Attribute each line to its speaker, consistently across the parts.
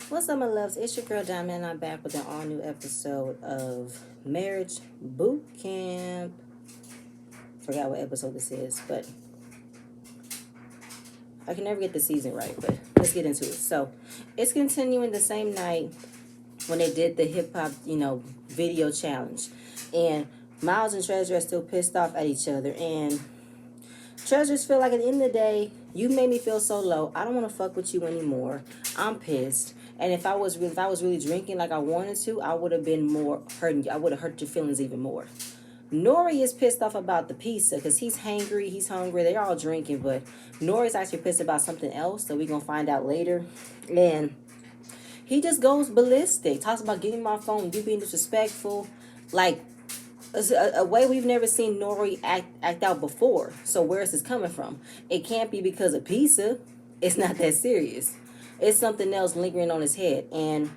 Speaker 1: What's up, my loves? It's your girl Diamond, and I'm back with an all new episode of Marriage Boot Camp. Forgot what episode this is, but I can never get the season right. But let's get into it. So, it's continuing the same night when they did the hip hop, video challenge, and Miles and Treasure are still pissed off at each other, and Treasures feel like at the end of the day, you made me feel so low. I don't want to fuck with you anymore. I'm pissed. And if I was really drinking like I wanted to, I would have been more hurting you. I would have hurt your feelings even more. Nori is pissed off about the pizza because he's hangry, he's hungry. They're all drinking, but Nori's actually pissed about something else that we're gonna find out later. And he just goes ballistic. Talks about getting my phone, you being disrespectful, like a way we've never seen Nori act out before. So where is this coming from? It can't be because of pizza. It's not that serious. It's something else lingering on his head. And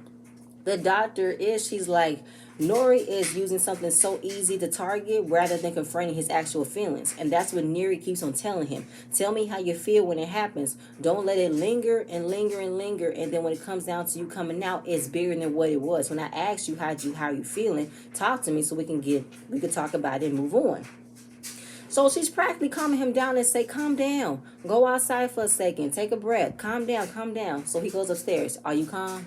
Speaker 1: the doctor she's like, Nori is using something so easy to target rather than confronting his actual feelings. And that's what Neri keeps on telling him. Tell me how you feel when it happens. Don't let it linger and linger and linger. And then when it comes down to you coming out, it's bigger than what it was. When I asked you how are you feeling, talk to me so we can talk about it and move on. So she's practically calming him down and say, calm down. Go outside for a second. Take a breath. Calm down, calm down. So he goes upstairs. Are you calm?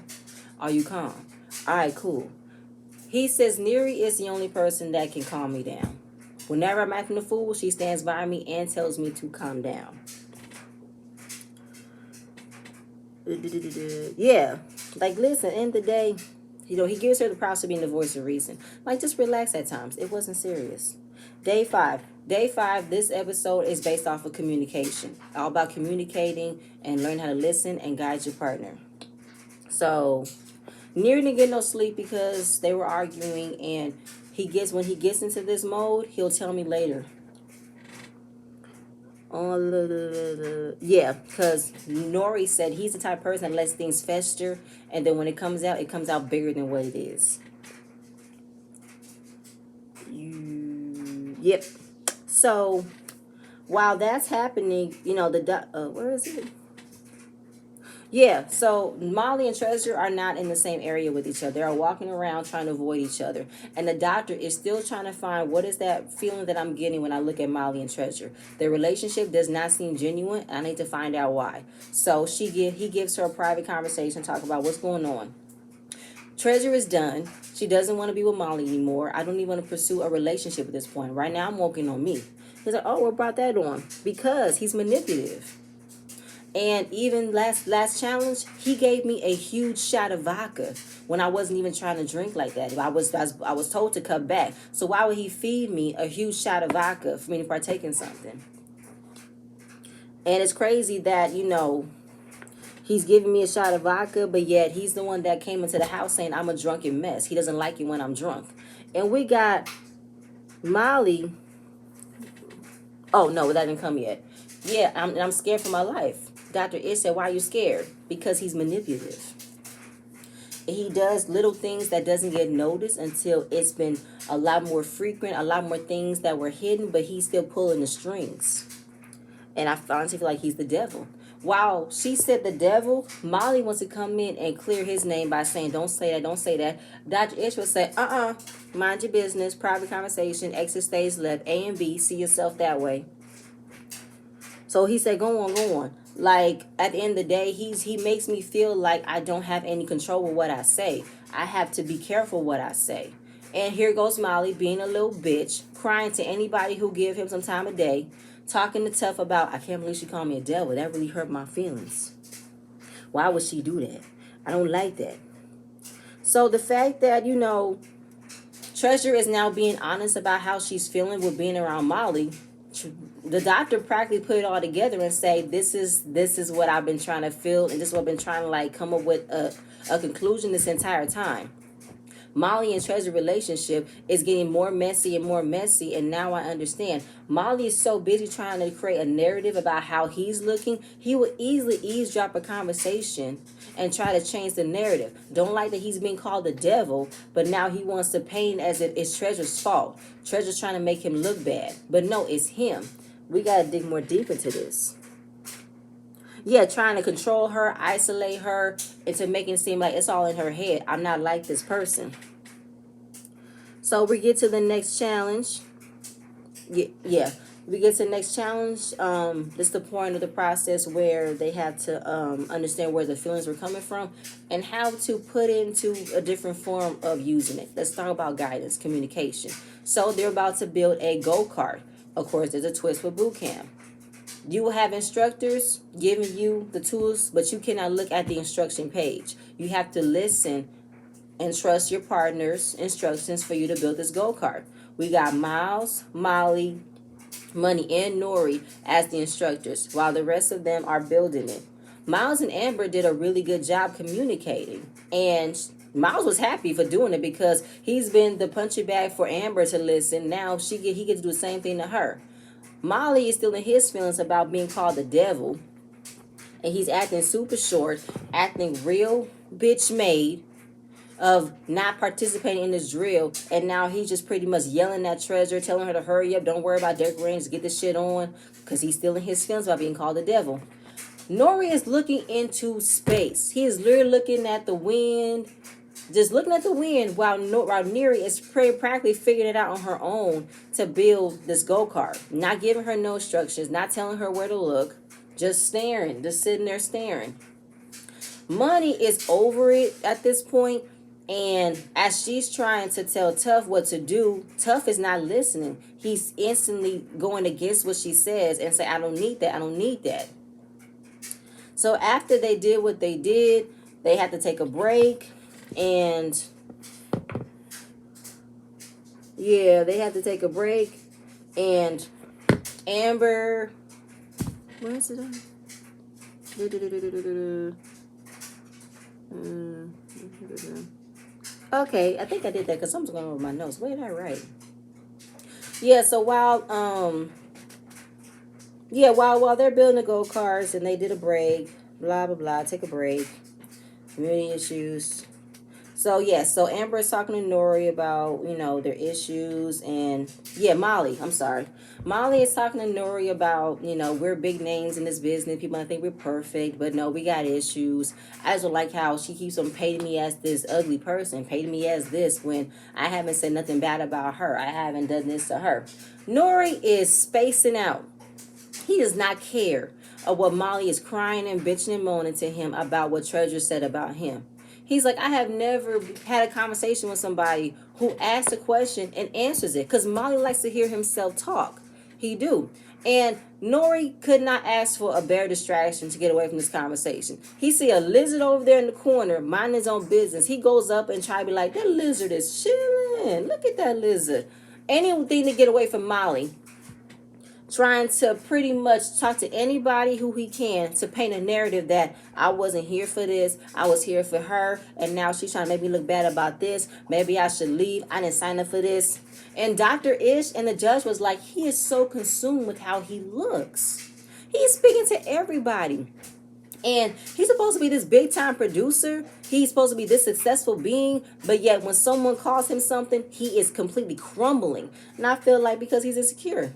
Speaker 1: Are you calm? All right, cool. He says Neri is the only person that can calm me down. Whenever I'm acting a fool, she stands by me and tells me to calm down. Yeah. Like, listen, end of the day, he gives her the props of being the voice of reason. Like, just relax at times. It wasn't serious. Day 5. Day 5, this episode is based off of communication. All about communicating and learn how to listen and guide your partner. So, Neri didn't get no sleep because they were arguing, and when he gets into this mode, he'll tell me later. Yeah, because Nori said he's the type of person that lets things fester, and then when it comes out bigger than what it is. Yep. So while that's happening, where is it? Yeah, so Molly and Treasure are not in the same area with each other. They are walking around trying to avoid each other. And the doctor is still trying to find what is that feeling that I'm getting when I look at Molly and Treasure. Their relationship does not seem genuine. I need to find out why. So he gives her a private conversation, talk about what's going on. Treasure is done. She doesn't want to be with Molly anymore. I don't even want to pursue a relationship at this point. Right now, I'm working on me. He's like, oh, what brought that on? Because he's manipulative. And even last challenge, he gave me a huge shot of vodka when I wasn't even trying to drink like that. I was told to cut back. So why would he feed me a huge shot of vodka for me to partake in something? And it's crazy that, he's giving me a shot of vodka, but yet he's the one that came into the house saying I'm a drunken mess. He doesn't like it when I'm drunk. And we got Molly. Oh, no, that didn't come yet. Yeah, I'm scared for my life. Dr. Ish said, why are you scared? Because he's manipulative. He does little things that doesn't get noticed until it's been a lot more frequent, a lot more things that were hidden, but he's still pulling the strings. And I honestly feel like he's the devil. While she said the devil, Molly wants to come in and clear his name by saying, don't say that, don't say that. Dr. Ish will say, mind your business, private conversation, exit stage left, A and B, see yourself that way. So he said, go on. Like, at the end of the day, he makes me feel like I don't have any control with what I say. I have to be careful what I say. And here goes Molly being a little bitch, crying to anybody who give him some time of day, talking to Tough about, I can't believe she called me a devil. That really hurt my feelings. Why would she do that? I don't like that. So the fact that, Treasure is now being honest about how she's feeling with being around Molly, the doctor practically put it all together and say, this is what I've been trying to feel, and this is what I've been trying to come up with a conclusion this entire time. Molly and Treasure relationship is getting more messy and more messy, and now I understand. Molly is so busy trying to create a narrative about how he's looking, he would easily eavesdrop a conversation and try to change the narrative. Don't like that he's being called the devil, but now he wants to paint as if it's Treasure's fault. Treasure's trying to make him look bad, but no, it's him. We got to dig more deep into this. Yeah, trying to control her, isolate her, into making it seem like it's all in her head. I'm not like this person. So we get to the next challenge. Yeah. We get to the next challenge. This is the point of the process where they have to understand where the feelings were coming from and how to put into a different form of using it. Let's talk about guidance, communication. So they're about to build a go-kart. Of course, there's a twist with boot camp. You will have instructors giving you the tools, but you cannot look at the instruction page. You have to listen and trust your partner's instructions for you to build this go-kart. We got Miles, Molly, Money, and Nori as the instructors, while the rest of them are building it. Miles and Amber did a really good job communicating, and Miles was happy for doing it because he's been the punching bag for Amber to listen. Now he gets to do the same thing to her. Molly is still in his feelings about being called the devil, and he's acting super short, acting real bitch made of not participating in this drill, and now he's just pretty much yelling at Treasure, telling her to hurry up, don't worry about decorating, just get this shit on, because he's still in his feelings about being called the devil. Nori is looking into space. He is literally looking at the wind, just looking at the wind, while Neri is practically figuring it out on her own to build this go-kart. Not giving her no instructions, not telling her where to look, just staring, just sitting there staring. Money is over it at this point, and as she's trying to tell Tough what to do, Tough is not listening. He's instantly going against what she says and say, I don't need that, I don't need that. So after they did what they did, they had to take a break, and yeah, they had to take a break, and Amber, where is it at? Okay, I think I did that because something's going on with my notes. Where did I write? Yeah, so while they're building the go-karts and they did a break, blah blah blah, take a break, community issues. So so Amber is talking to Nori about, their issues, and Molly is talking to Nori about, we're big names in this business. People think we're perfect, but no, we got issues. I just don't like how she keeps on painting me as this ugly person, painting me as this when I haven't said nothing bad about her. I haven't done this to her. Nori is spacing out. He does not care of what Molly is crying and bitching and moaning to him about what Treasure said about him. He's like, I have never had a conversation with somebody who asks a question and answers it. Because Molly likes to hear himself talk. He do. And Nori could not ask for a better distraction to get away from this conversation. He see a lizard over there in the corner, minding his own business. He goes up and try to be like, that lizard is chilling. Look at that lizard. Anything to get away from Molly. Trying to pretty much talk to anybody who he can to paint a narrative that I wasn't here for this, I was here for her, and now she's trying to make me look bad about this. Maybe I should leave. I didn't sign up for this. And Dr. Ish and the judge was like, he is so consumed with how he looks. He's speaking to everybody. And he's supposed to be this big time producer. He's supposed to be this successful being. But yet when someone calls him something, he is completely crumbling. And I feel like because he's insecure.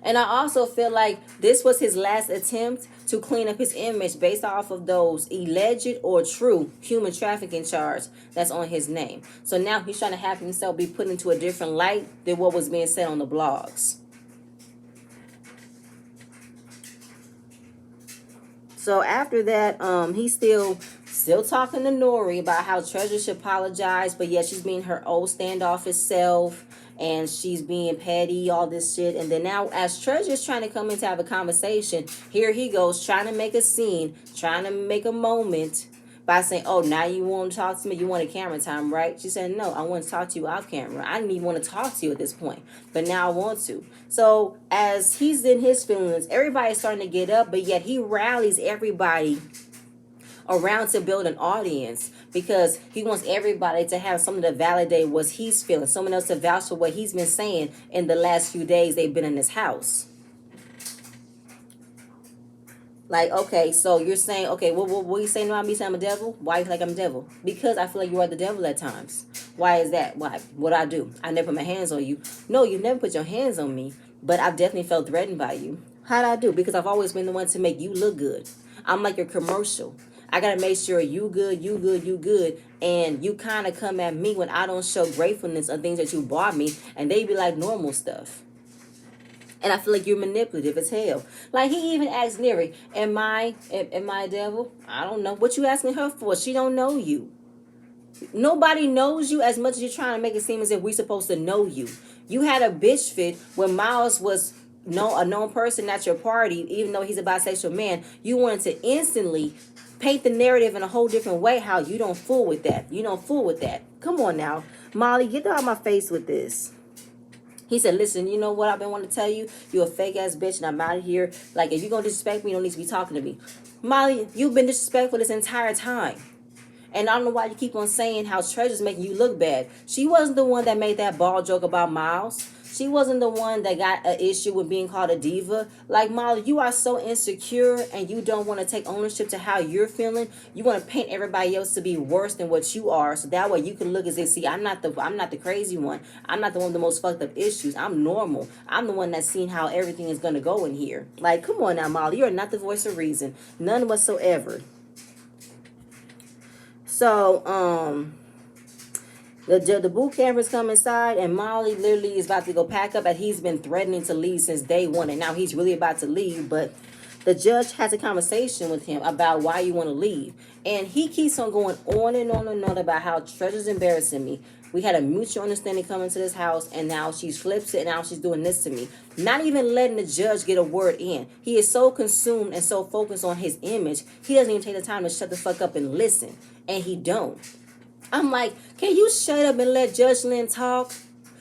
Speaker 1: And I also feel like this was his last attempt to clean up his image based off of those alleged or true human trafficking charge that's on his name. So now he's trying to have himself be put into a different light than what was being said on the blogs. So after that, he's still talking to Nori about how Treasure should apologize, but yet she's being her old standoffish self. And she's being petty, all this shit. And then now, as Treasure's trying to come in to have a conversation, here he goes, trying to make a scene, trying to make a moment by saying, oh, now you want to talk to me? You want a camera time, right? She said, no, I want to talk to you off camera. I didn't even want to talk to you at this point, but now I want to. So as he's in his feelings, everybody's starting to get up, but yet he rallies everybody around to build an audience because he wants everybody to have something to validate what he's feeling, someone else to vouch for what he's been saying in the last few days they've been in this house. Like, okay, so you're saying, okay, what are you saying about me saying I'm a devil? Why you like I'm a devil? Because I feel like you are the devil at times. Why is that? Why? What I do? I never put my hands on you. No, you never put your hands on me, but I've definitely felt threatened by you. How'd I do? Because I've always been the one to make you look good. I'm like your commercial. I gotta make sure you good, you good, you good. And you kind of come at me when I don't show gratefulness on things that you bought me, and they be like normal stuff. And I feel like you're manipulative as hell. Like he even asked Neri, am I a devil? I don't know. What you asking her for? She don't know you. Nobody knows you as much as you're trying to make it seem as if we're supposed to know you. You had a bitch fit when Miles was a known person at your party, even though he's a bisexual man. You wanted to instantly paint the narrative in a whole different way. How you don't fool with that. You don't fool with that. Come on now, Molly, get out of my face with this. He said, listen, you know what I've been wanting to tell you? You're a fake ass bitch and I'm out of here. Like, if you're going to disrespect me, you don't need to be talking to me. Molly, you've been disrespectful this entire time. And I don't know why you keep on saying how Treasure's making you look bad. She wasn't the one that made that ball joke about Miles. She wasn't the one that got an issue with being called a diva. Like, Molly, you are so insecure and you don't want to take ownership to how you're feeling. You want to paint everybody else to be worse than what you are, so that way you can look as if, see, I'm not the crazy one. I'm not the one with the most fucked up issues. I'm normal. I'm the one that's seen how everything is gonna go in here. Like, come on now, Molly, you're not the voice of reason. None whatsoever. So, the boot campers come inside, and Molly literally is about to go pack up, and he's been threatening to leave since day one, and now he's really about to leave. But the judge has a conversation with him about why you want to leave, and he keeps on going on and on and on about how Treasure's embarrassing me. We had a mutual understanding coming to this house, and now she flips it, and now she's doing this to me. Not even letting the judge get a word in. He is so consumed and so focused on his image, he doesn't even take the time to shut the fuck up and listen. And he don't. I'm like, can you shut up and let Judge Lynn talk?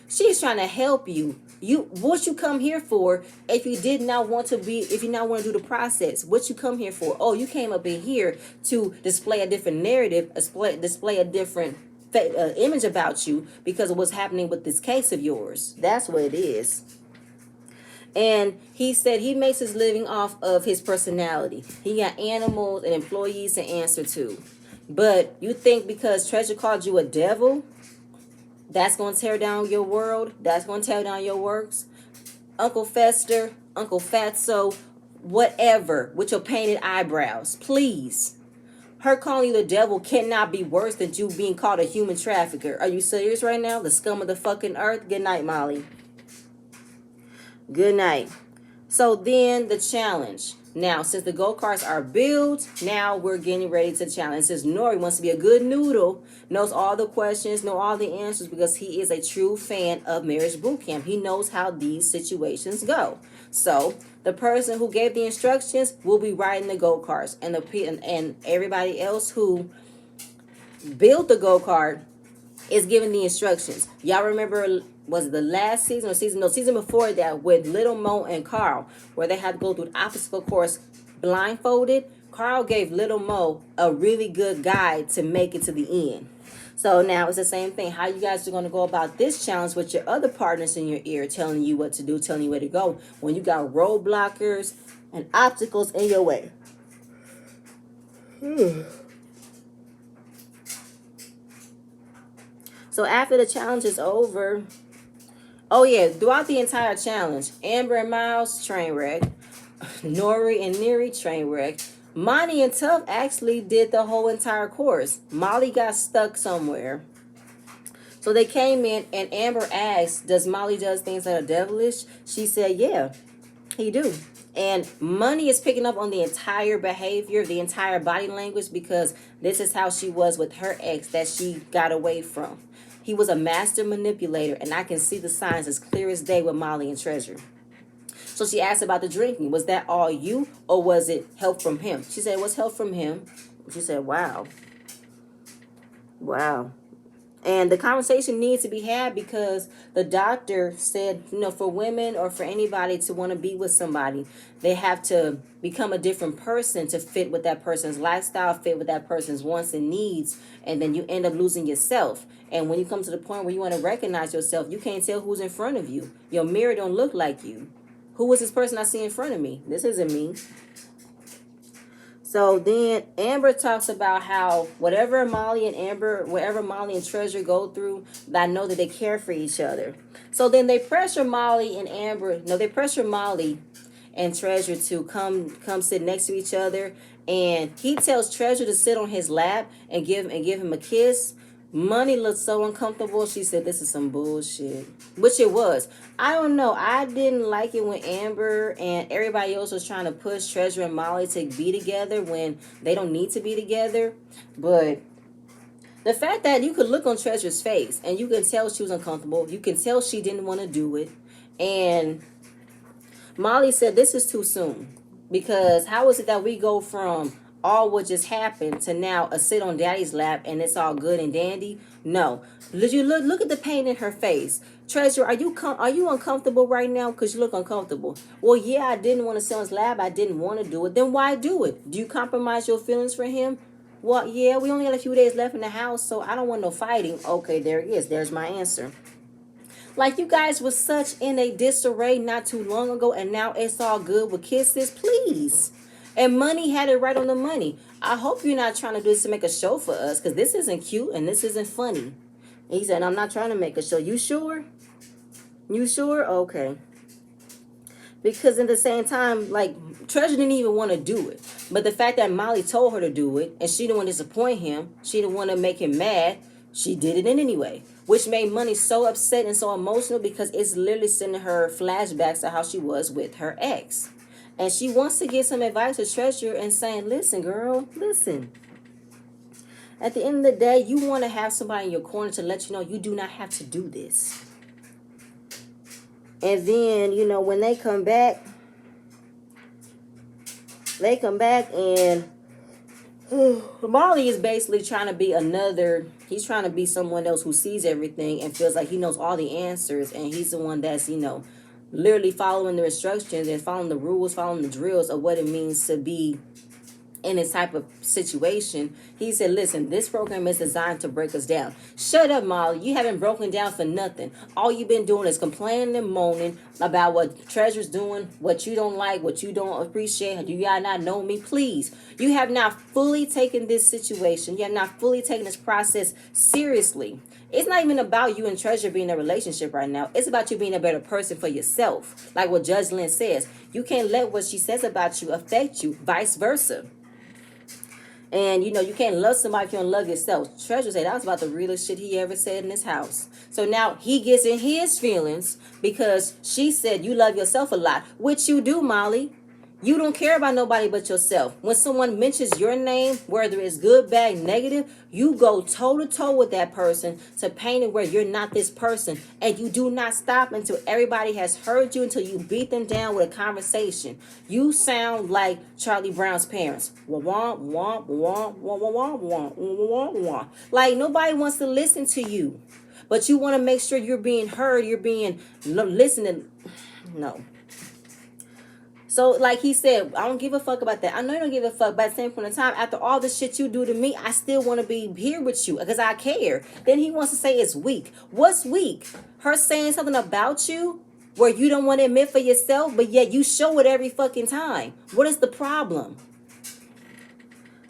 Speaker 1: She's trying to help you. What you come here for if you did not want to be, if you not want to do the process? What you come here for? Oh, you came up in here to display a different narrative, display a different image about you because of what's happening with this case of yours. That's what it is. And he said he makes his living off of his personality. He got animals and employees to answer to. But you think because Treasure called you a devil, that's going to tear down your world? That's going to tear down your works? Uncle Fester, Uncle Fatso, whatever, with your painted eyebrows, please. Her calling you the devil cannot be worse than you being called a human trafficker. Are you serious right now? The scum of the fucking earth? Good night, Molly. Good night. So then the challenge. Now, since the go-karts are built, now we're getting ready to challenge. Since Nori wants to be a good noodle, knows all the questions, know all the answers, because he is a true fan of Marriage Boot Camp. He knows how these situations go. So the person who gave the instructions will be riding the go-karts, and everybody else who built the go-kart is giving the instructions. Y'all remember, was it the last season or season before that, with Little Mo and Carl, where they had to go through the obstacle course blindfolded? Carl gave Little Mo a really good guide to make it to the end. So now it's the same thing. How you guys are going to go about this challenge with your other partners in your ear telling you what to do, telling you where to go, when you got roadblockers and obstacles in your way? So after the challenge is over, oh yeah, throughout the entire challenge, Amber and Miles, train wreck. Nori and Neri, train wreck. Monty and Tuff actually did the whole entire course. Molly got stuck somewhere. So they came in and Amber asked, does Molly does things that are devilish? She said, yeah, he do. And Money is picking up on the entire behavior, the entire body language, because this is how she was with her ex that she got away from. He was a master manipulator, and I can see the signs as clear as day with Molly and Treasure. So she asked about the drinking. Was that all you, or was it help from him? She said it was help from him. She said, wow. Wow. And the conversation needs to be had because the doctor said, for women or for anybody to want to be with somebody, they have to become a different person to fit with that person's lifestyle, fit with that person's wants and needs, and then you end up losing yourself. And when you come to the point where you want to recognize yourself, you can't tell who's in front of you. Your mirror don't look like you. Who is this person I see in front of me? This isn't me. So then Amber talks about how whatever Molly and Treasure go through, I know that they care for each other. So then they pressure Molly and and Treasure to come sit next to each other, and he tells Treasure to sit on his lap and give him a kiss. Money looked so uncomfortable. She said, "This is some bullshit," which it was. I don't know. I didn't like it when Amber and everybody else was trying to push Treasure and Molly to be together when they don't need to be together. But the fact that you could look on Treasure's face and you can tell she was uncomfortable, you can tell she didn't want to do it, and Molly said, "This is too soon." Because how is it that we go from all what just happened to now a sit on daddy's lap and it's all good and dandy? No. Did you look at the pain in her face? Treasure, are you uncomfortable right now? Because you look uncomfortable. Well, yeah, I didn't want to sit on his lap. I didn't want to do it. Then why do it? Do you compromise your feelings for him? Well, yeah, we only got a few days left in the house, so I don't want no fighting. Okay, there it is. There's my answer. Like, you guys was such in a disarray not too long ago, and now it's all good with kisses. Please. And Money had it right on the money. I hope you're not trying to do this to make a show for us, because this isn't cute and this isn't funny. And he said, "I'm not trying to make a show." You sure? You sure? Okay. Because at the same time, like, Treasure didn't even want to do it. But the fact that Molly told her to do it, and she didn't want to disappoint him, she didn't want to make him mad, she did it anyway. Which made Money so upset and so emotional, because it's literally sending her flashbacks to how she was with her ex. And she wants to give some advice to Treasure and saying, "Listen, girl, listen. At the end of the day, you want to have somebody in your corner to let you know you do not have to do this." And then, when they come back and Molly is basically trying to be he's trying to be someone else who sees everything and feels like he knows all the answers. And he's the one that's, literally following the instructions and following the rules, following the drills of what it means to be in this type of situation. He said, "Listen, this program is designed to break us down." Shut up, Molly. You haven't broken down for nothing. All you've been doing is complaining and moaning about what Treasure's doing, what you don't like, what you don't appreciate. Do y'all not know me? Please. You have not fully taken this situation. You have not fully taken this process seriously. It's not even about you and Treasure being in a relationship right now. It's about you being a better person for yourself. Like what Judge Lynn says. You can't let what she says about you affect you, vice versa. And, you can't love somebody if you don't love yourself. Treasure said that was about the realest shit he ever said in this house. So now he gets in his feelings because she said you love yourself a lot, which you do, Molly. You don't care about nobody but yourself. When someone mentions your name, whether it's good, bad, negative, you go toe-to-toe with that person to paint it where you're not this person. And you do not stop until everybody has heard you, until you beat them down with a conversation. You sound like Charlie Brown's parents. Wah, wah, wah, wah, wah, wah, wah, wah, wah. Like, nobody wants to listen to you. But you want to make sure you're being heard, you're being listening. No. So, like he said, I don't give a fuck about that. I know you don't give a fuck, but at the same point in time, after all the shit you do to me, I still want to be here with you because I care. Then he wants to say it's weak. What's weak? Her saying something about you where you don't want to admit for yourself, but yet you show it every fucking time. What is the problem?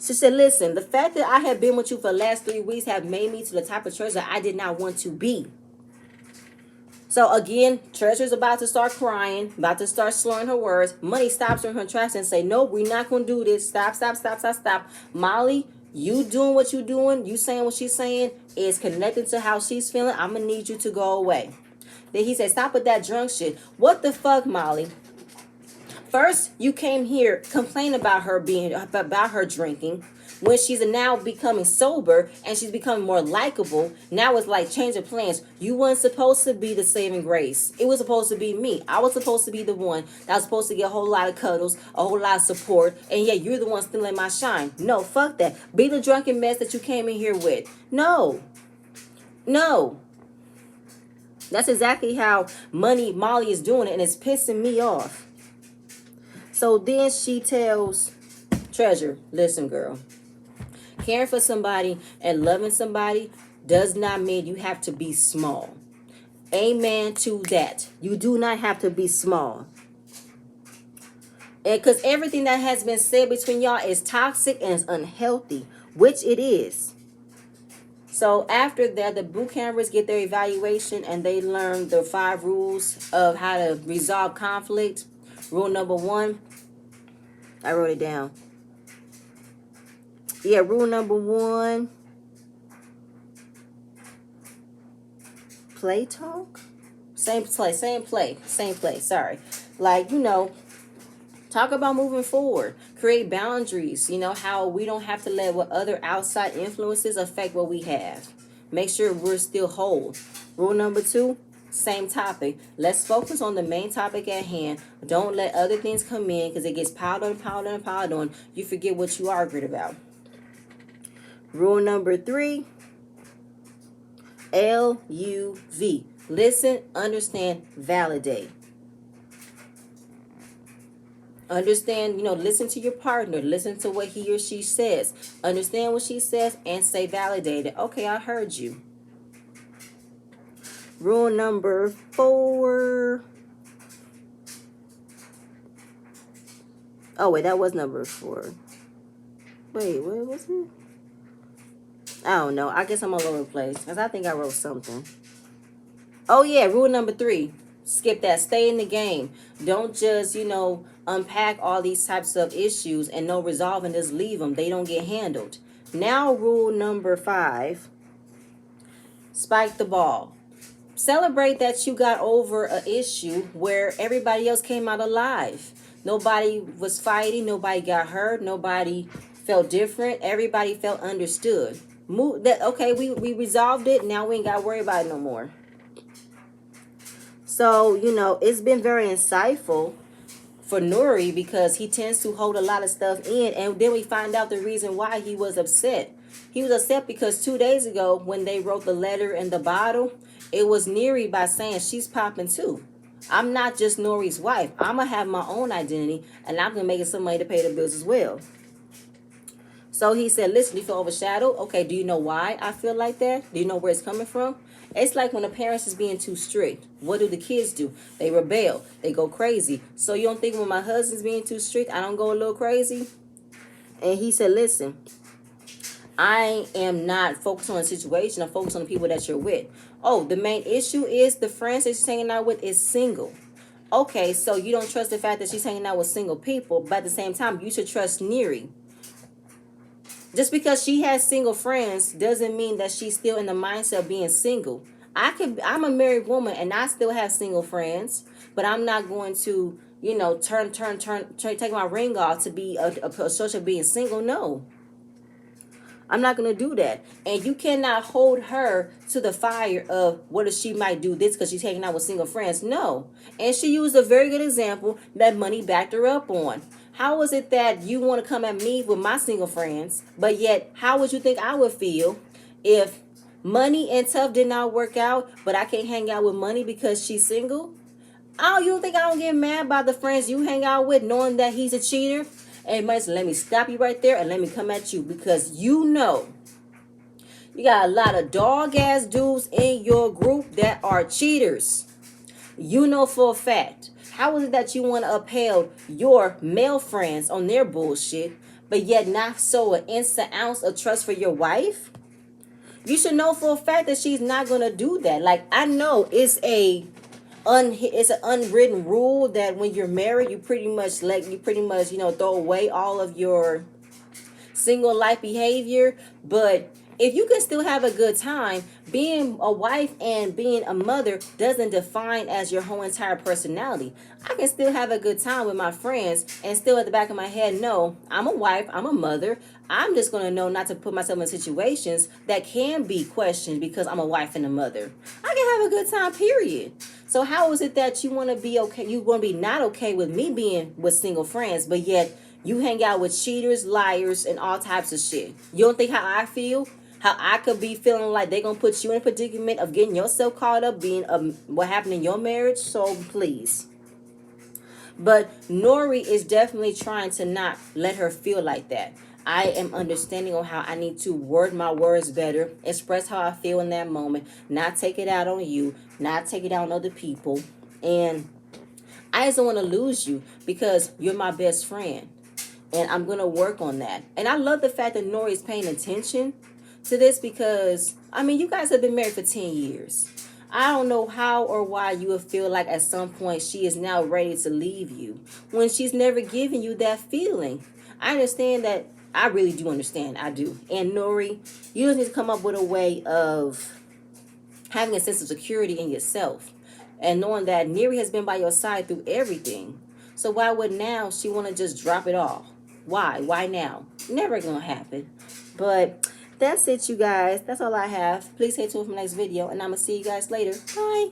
Speaker 1: She said, "Listen, the fact that I have been with you for the last 3 weeks have made me to the type of Treasure I did not want to be." So again, Treasure's about to start crying, about to start slurring her words. Money stops her in her tracks and say, "No, we're not going to do this. Stop, stop, stop, stop, stop." Molly, you doing what you doing, you saying what she's saying is connected to how she's feeling. I'm going to need you to go away. Then he said, "Stop with that drunk shit." What the fuck, Molly? First, you came here complaining about her drinking. When she's now becoming sober and she's becoming more likable, now it's like change of plans. You weren't supposed to be the saving grace. It was supposed to be me. I was supposed to be the one that was supposed to get a whole lot of cuddles, a whole lot of support, and yet you're the one stealing my shine. No, fuck that. Be the drunken mess that you came in here with. No. That's exactly how Molly is doing it, and it's pissing me off. So then she tells Treasure, "Listen, girl. Caring for somebody and loving somebody does not mean you have to be small. Amen to that. You do not have to be small. And because everything that has been said between y'all is toxic and is unhealthy, which it is." So after that, the boot campers get their evaluation and they learn the 5 rules of how to resolve conflict. Rule number one, I wrote it down. Yeah, rule number one, play talk. Same play. Sorry. Like, talk about moving forward. Create boundaries. How we don't have to let what other outside influences affect what we have. Make sure we're still whole. Rule number two, same topic. Let's focus on the main topic at hand. Don't let other things come in because it gets piled on. You forget what you argued about. Rule number three, LUV. Listen, understand, validate. Understand, listen to your partner. Listen to what he or she says. Understand what she says and say validated. Okay, I heard you. Rule number four. Oh, wait, that was number four. Wait, what was it? I don't know. I guess I'm all over the place because I think I wrote something. Oh, yeah, rule number three. Skip that. Stay in the game. Don't just, unpack all these types of issues and no resolve and just leave them. They don't get handled. Now, rule number five. Spike the ball. Celebrate that you got over an issue where everybody else came out alive. Nobody was fighting. Nobody got hurt. Nobody felt different. Everybody felt understood. Okay, we resolved it. Now we ain't got to worry about it no more. So, it's been very insightful for Nuri because he tends to hold a lot of stuff in. And then we find out the reason why he was upset. He was upset because 2 days ago when they wrote the letter in the bottle, it was Nuri by saying she's popping too. I'm not just Nuri's wife. I'm going to have my own identity and I'm going to make some money to pay the bills as well. So he said, listen, you feel overshadowed? Okay, do you know why I feel like that? Do you know where it's coming from? It's like when the parents is being too strict. What do the kids do? They rebel. They go crazy. So you don't think when my husband's being too strict, I don't go a little crazy? And he said, listen, I am not focused on a situation. I'm focused on the people that you're with. Oh, the main issue is the friends that she's hanging out with is single. Okay, so you don't trust the fact that she's hanging out with single people, but at the same time, you should trust Neri. Just because she has single friends doesn't mean that she's still in the mindset of being single. I'm a married woman and I still have single friends, but I'm not going to, take my ring off to be a social being single. No. I'm not going to do that. And you cannot hold her to the fire of what if she might do this because she's hanging out with single friends. No. And she used a very good example that money backed her up on. How is it that you want to come at me with my single friends, but yet how would you think I would feel if Money and Tough did not work out, but I can't hang out with Money because she's single? Oh, you think I don't get mad by the friends you hang out with knowing that he's a cheater? Hey, Money, let me stop you right there and let me come at you because you got a lot of dog-ass dudes in your group that are cheaters. You know for a fact. How is it that you want to upheld your male friends on their bullshit, but yet not sow an instant ounce of trust for your wife? You should know for a fact that she's not going to do that. Like, I know it's an unwritten rule that when you're married, you pretty much throw away all of your single life behavior. But if you can still have a good time, being a wife and being a mother doesn't define as your whole entire personality. I can still have a good time with my friends and still at the back of my head, no, I'm a wife, I'm a mother. I'm just going to know not to put myself in situations that can be questioned because I'm a wife and a mother. I can have a good time, period. So how is it that you want to be okay? You want to be not okay with me being with single friends, but yet you hang out with cheaters, liars, and all types of shit. You don't think how I feel? How I could be feeling like they're going to put you in a predicament of getting yourself caught up being what happened in your marriage? So please. But Nori is definitely trying to not let her feel like that. I am understanding on how I need to word my words better, express how I feel in that moment, not take it out on you, not take it out on other people. And I just don't want to lose you because you're my best friend. And I'm going to work on that. And I love the fact that Nori is paying attention to this because, you guys have been married for 10 years. I don't know how or why you would feel like at some point she is now ready to leave you when she's never given you that feeling. I understand that. I really do understand. I do. And Nori, you just need to come up with a way of having a sense of security in yourself and knowing that Neri has been by your side through everything. So why would now she want to just drop it all? Why? Why now? Never gonna happen. But that's it, you guys. That's all I have. Please stay tuned for my next video, and I'm gonna see you guys later. Bye.